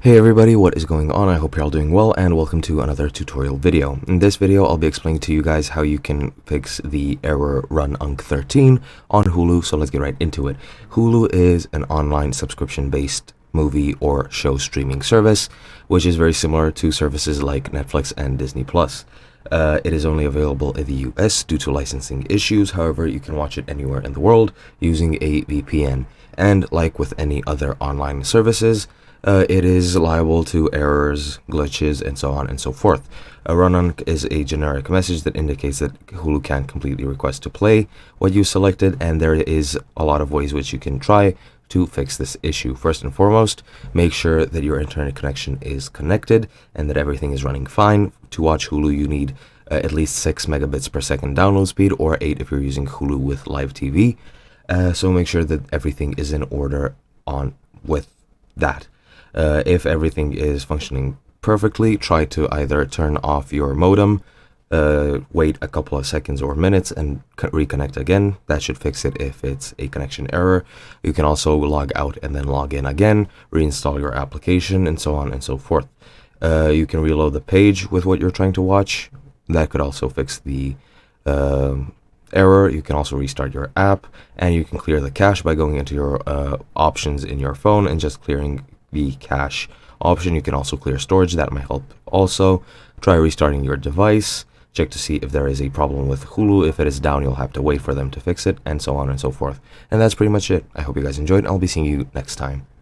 Hey everybody, what is going on? I hope you're all doing well, and welcome to another tutorial video. In this video, I'll be explaining to you guys how you can fix the error Rununk13 on Hulu, so let's get right into it. Hulu is an online subscription-based movie or show streaming service, which is very similar to services like Netflix and Disney+. It is only available in the US due to licensing issues. However, you can watch it anywhere in the world using a VPN. And like with any other online services, it is liable to errors, glitches, and so on and so forth. A run-on is a generic message that indicates that Hulu can't completely request to play what you selected, and there is a lot of ways which you can try to fix this issue. First and foremost, make sure that your internet connection is connected and that everything is running fine. To watch Hulu, you need at least 6 megabits per second download speed, or 8 if you're using Hulu with live TV. So make sure that everything is in order with that. If everything is functioning perfectly, try to either turn off your modem, wait a couple of seconds or minutes and reconnect again. That should fix it if it's a connection error. You can also log out and then log in again, reinstall your application, and so on and so forth. You can reload the page with what you're trying to watch. That could also fix the error. You can also restart your app, and you can clear the cache by going into your options in your phone and just clearing the cache option. You can also clear storage. That might help also. Try restarting your device. Check to see if there is a problem with Hulu. If it is down, you'll have to wait for them to fix it, and so on and so forth. And that's pretty much it. I hope you guys enjoyed. I'll be seeing you next time.